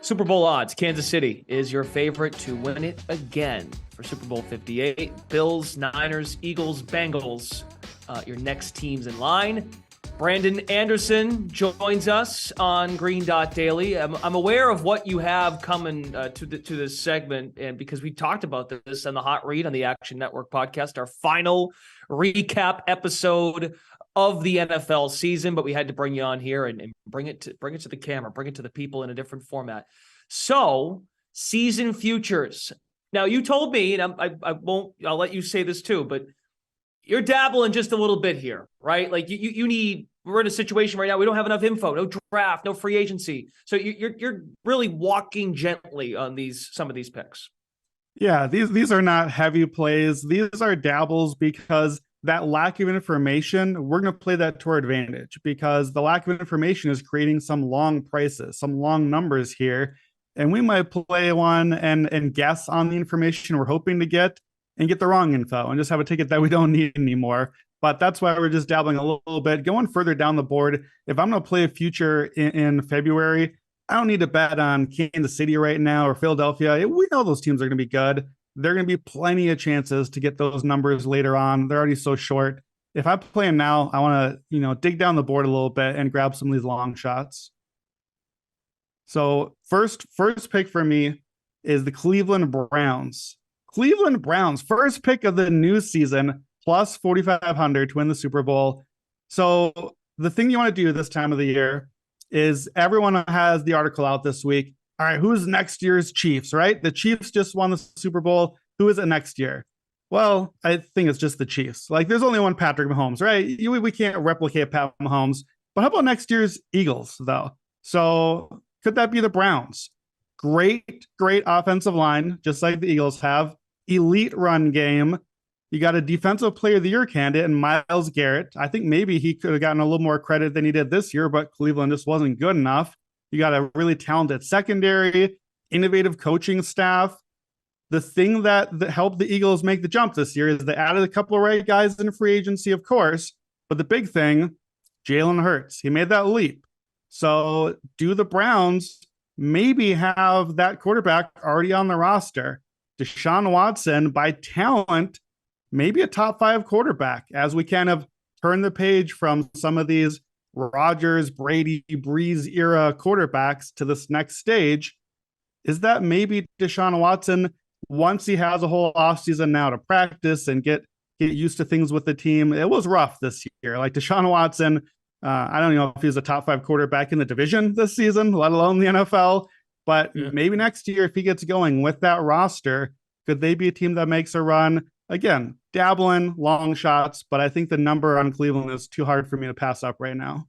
Super Bowl odds. Kansas City is your favorite to win it again for Super Bowl 58. Bills, Niners, Eagles, Bengals, your next teams in line. Brandon Anderson joins us on Green Dot Daily. I'm aware of what you have coming to this segment, and because we talked about this on the Hot Read on the Action Network podcast, our final recap episode of the NFL season, but we had to bring you on here and bring it to the camera, bring it to the people in a different format. So, season futures. Now, you told me, and I'll let you say this too, but you're dabbling just a little bit here, right? Like we're in a situation right now, we don't have enough info, no draft, no free agency. So you're really walking gently on some of these picks. Yeah, these are not heavy plays. These are dabbles because that lack of information, we're going to play that to our advantage because the lack of information is creating some long prices, some long numbers here. And we might play one and guess on the information we're hoping to get and get the wrong info and just have a ticket that we don't need anymore. But that's why we're just dabbling a little bit. Going further down the board, if I'm going to play a future in February, I don't need to bet on Kansas City right now or Philadelphia. We know those teams are going to be good. There are going to be plenty of chances to get those numbers later on. They're already so short. If I play them now, I want to, dig down the board a little bit and grab some of these long shots. So first pick for me is the Cleveland Browns. Cleveland Browns, first pick of the new season, plus 4,500 to win the Super Bowl. So the thing you want to do this time of the year is everyone has the article out this week. All right, who's next year's Chiefs, right? The Chiefs just won the Super Bowl. Who is it next year? Well, I think it's just the Chiefs. Like, there's only one Patrick Mahomes, right? We can't replicate Pat Mahomes. But how about next year's Eagles, though? So could that be the Browns? Great offensive line, just like the Eagles have. Elite run game. You got a defensive player of the year candidate in Myles Garrett. I think maybe he could have gotten a little more credit than he did this year, but Cleveland just wasn't good enough. You got a really talented secondary, innovative coaching staff. The thing that helped the Eagles make the jump this year is they added a couple of right guys in free agency, of course. But the big thing, Jalen Hurts, he made that leap. So do the Browns maybe have that quarterback already on the roster? Deshaun Watson, by talent, maybe a top 5 quarterback as we kind of turn the page from some of these Rodgers, Brady, Breeze era quarterbacks to this next stage. Is that maybe Deshaun Watson, once he has a whole offseason now to practice and get used to things with the team? It was rough this year. Like Deshaun Watson, I don't know if he's a top 5 quarterback in the division this season, let alone the NFL. But maybe next year, if he gets going with that roster, could they be a team that makes a run? Again, dabbling, long shots, but I think the number on Cleveland is too hard for me to pass up right now.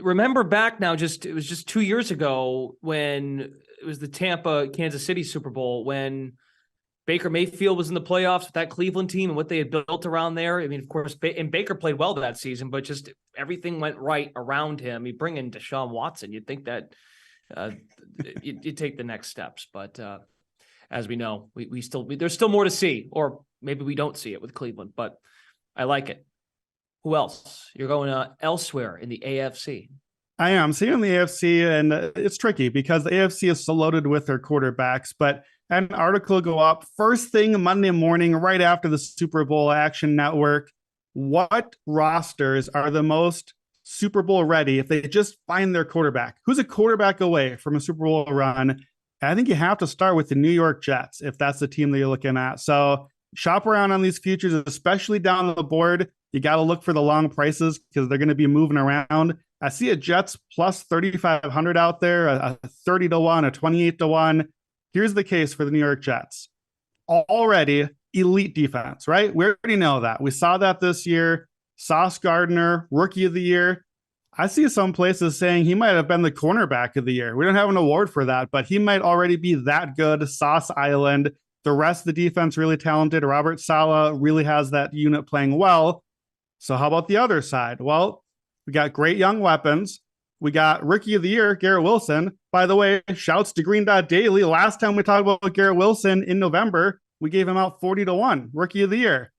Remember back now, it was just 2 years ago when it was the Tampa Kansas City Super Bowl when Baker Mayfield was in the playoffs with that Cleveland team and what they had built around there. I mean, of course, and Baker played well that season, but just everything went right around him. You bring in Deshaun Watson, you'd think that you take the next steps, but as we know, there's still more to see, or maybe we don't see it with Cleveland, but I like it. Who else? You're going elsewhere in the AFC. I am seeing the AFC, and it's tricky because the AFC is so loaded with their quarterbacks, but an article go up first thing Monday morning, right after the Super Bowl Action Network. What rosters are the most Super Bowl ready if they just find their quarterback? Who's a quarterback away from a Super Bowl run? I think you have to start with the New York Jets if that's the team that you're looking at. So shop around on these futures, especially down the board. You got to look for the long prices because they're going to be moving around. I see a Jets plus 3,500 out there, a 30 to 1, a 28 to 1. Here's the case for the New York Jets. Already elite defense, right? We already know that. We saw that this year. Sauce Gardner, rookie of the year. I see some places saying he might have been the cornerback of the year. We don't have an award for that, but he might already be that good. Sauce Island. The rest of the defense really talented. Robert Saleh really has that unit playing well. So how about the other side? Well, we got great young weapons. We got rookie of the year, Garrett Wilson. By the way, shouts to Green Dot Daily. Last time we talked about Garrett Wilson in November, we gave him out 40 to 1, rookie of the year.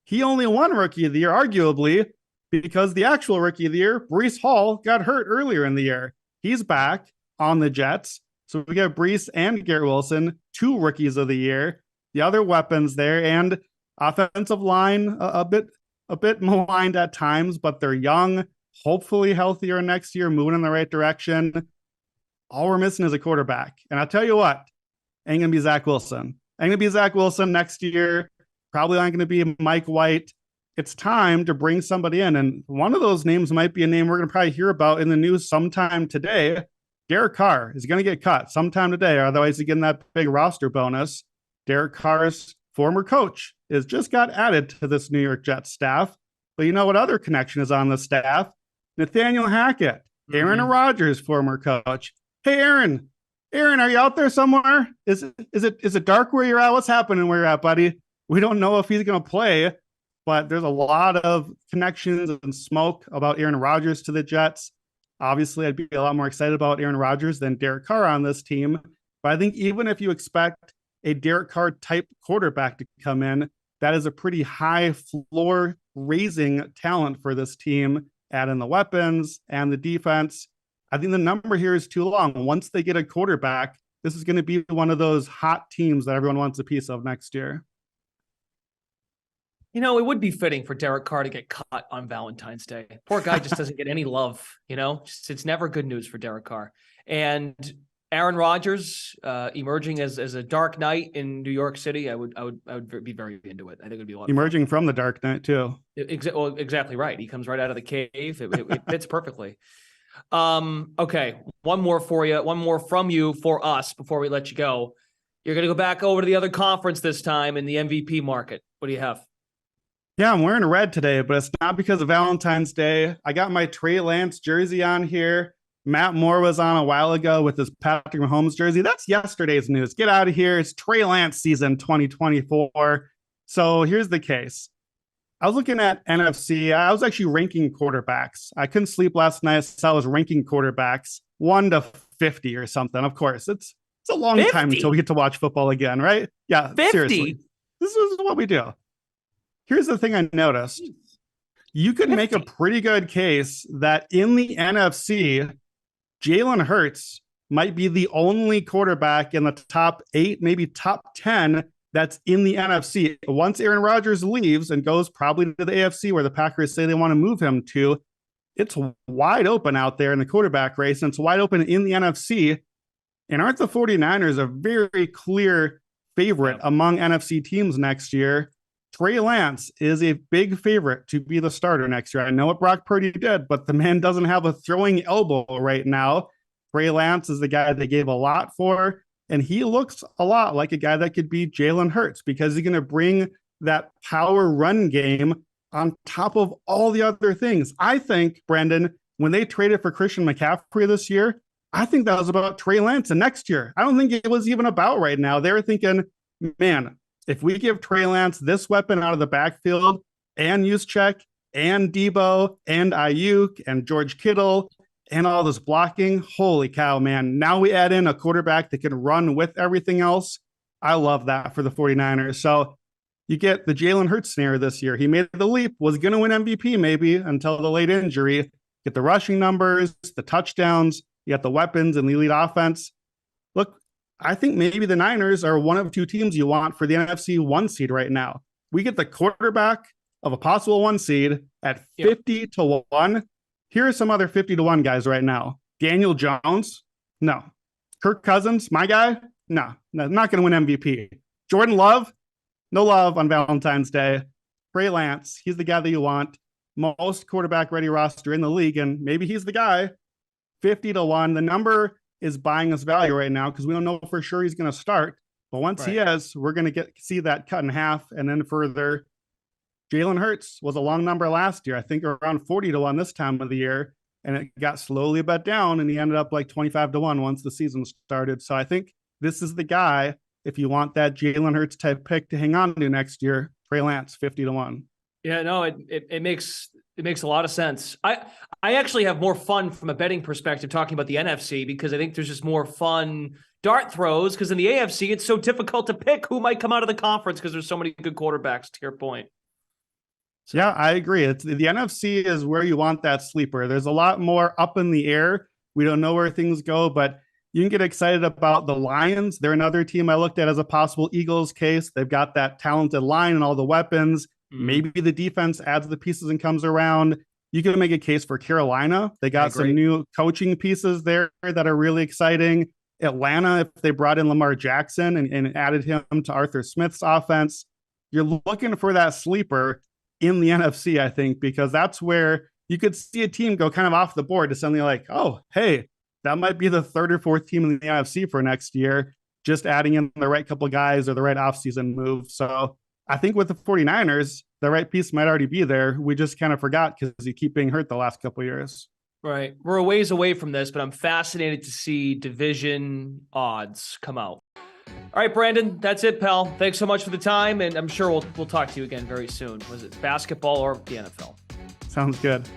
He only won rookie of the year, arguably, because the actual rookie of the year, Breece Hall, got hurt earlier in the year. He's back. on the Jets. So we got Brees and Garrett Wilson, 2 rookies of the year. The other weapons there, and offensive line a bit maligned at times, but they're young, hopefully healthier next year, moving in the right direction. All we're missing is a quarterback. And I'll tell you what, ain't gonna be Zach Wilson. Ain't gonna be Zach Wilson next year. Probably not gonna be Mike White. It's time to bring somebody in. And one of those names might be a name we're gonna probably hear about in the news sometime today. Derek Carr is gonna get cut sometime today, otherwise he's getting that big roster bonus. Derek Carr's former coach is just got added to this New York Jets staff. But you know what other connection is on the staff? Nathaniel Hackett, Aaron Rodgers' former coach. Hey, Aaron, are you out there somewhere? Is it dark where you're at? What's happening where you're at, buddy? We don't know if he's going to play, but there's a lot of connections and smoke about Aaron Rodgers to the Jets. Obviously, I'd be a lot more excited about Aaron Rodgers than Derek Carr on this team. But I think even if you expect a Derek Carr type quarterback to come in, that is a pretty high floor raising talent for this team. Add in the weapons and the defense. I think the number here is too long. Once they get a quarterback, this is going to be one of those hot teams that everyone wants a piece of next year. You know, it would be fitting for Derek Carr to get cut on Valentine's Day. Poor guy just doesn't get any love, you know? It's never good news for Derek Carr. And Aaron Rodgers emerging as a Dark Knight in New York City, I would be very into it. I think it would be a lot emerging of fun. From the Dark Knight too. Exactly right. He comes right out of the cave. It fits perfectly. Okay, one more for you. One more from you for us before we let you go. You're going to go back over to the other conference this time in the MVP market. What do you have? Yeah, I'm wearing red today, but it's not because of Valentine's Day. I got my Trey Lance jersey on here. Matt Moore was on a while ago with his Patrick Mahomes jersey. That's yesterday's news. Get out of here. It's Trey Lance season 2024. So here's the case. I was looking at NFC. I was actually ranking quarterbacks. I couldn't sleep last night, so I was ranking quarterbacks 1 to 50 or something. Of course, it's a long 50? time until we get to watch football again, right? Yeah, 50? Seriously. This is what we do. Here's the thing I noticed. You could 50. make a pretty good case that in the NFC, Jalen Hurts might be the only quarterback in the top 8, maybe top 10 that's in the NFC. Once Aaron Rodgers leaves and goes probably to the AFC where the Packers say they want to move him to, it's wide open out there in the quarterback race, and it's wide open in the NFC. And aren't the 49ers a very clear favorite among NFC teams next year? Trey Lance is a big favorite to be the starter next year. I know what Brock Purdy did, but the man doesn't have a throwing elbow right now. Trey Lance is the guy they gave a lot for, and he looks a lot like a guy that could be Jalen Hurts because he's going to bring that power run game on top of all the other things. I think, Brandon, when they traded for Christian McCaffrey this year, I think that was about Trey Lance and next year. I don't think it was even about right now. They were thinking, man, if we give Trey Lance this weapon out of the backfield and Juszczyk and Debo and Ayuk and George Kittle and all this blocking, holy cow, man. Now we add in a quarterback that can run with everything else. I love that for the 49ers. So you get the Jalen Hurts scenario this year. He made the leap, was going to win MVP maybe until the late injury. Get the rushing numbers, the touchdowns, you got the weapons and the elite offense. Look, I think maybe the Niners are one of 2 teams you want for the NFC 1 seed right now. We get the quarterback of a possible 1 seed at 50 to 1. Here are some other 50 to 1 guys right now. Daniel Jones? No. Kirk Cousins? My guy? No, not going to win MVP. Jordan Love? No love on Valentine's Day. Trey Lance, he's the guy that you want. Most quarterback ready roster in the league, and maybe he's the guy. 50 to 1. The number is buying us value right now because we don't know for sure he's going to start. But once he is, we're going to see that cut in half and then further. Jalen Hurts was a long number last year, I think around 40 to 1 this time of the year, and it got slowly bet down, and he ended up like 25 to 1 once the season started. So I think this is the guy, if you want that Jalen Hurts type pick to hang on to next year, Trey Lance, 50 to 1. Yeah, no, it makes a lot of sense. I actually have more fun from a betting perspective talking about the NFC because I think there's just more fun dart throws because in the AFC, it's so difficult to pick who might come out of the conference because there's so many good quarterbacks, to your point. So. Yeah, I agree. It's the NFC is where you want that sleeper. There's a lot more up in the air. We don't know where things go, but You can get excited about the Lions. They're another team I looked at as a possible Eagles case. They've got that talented line and all the weapons. Maybe the defense adds the pieces and comes around. You can make a case for Carolina. They got some new coaching pieces there that are really exciting. Atlanta, if they brought in Lamar Jackson and added him to Arthur Smith's offense, you're looking for that sleeper in the NFC, I think, because that's where you could see a team go kind of off the board to suddenly like, oh, hey, that might be the third or fourth team in the NFC for next year, just adding in the right couple of guys or the right offseason move. So I think with the 49ers, the right piece might already be there. We just kind of forgot because you keep being hurt the last couple of years. Right. We're a ways away from this, but I'm fascinated to see division odds come out. All right, Brandon, that's it, pal. Thanks so much for the time, and I'm sure we'll talk to you again very soon. Was it basketball or the NFL? Sounds good.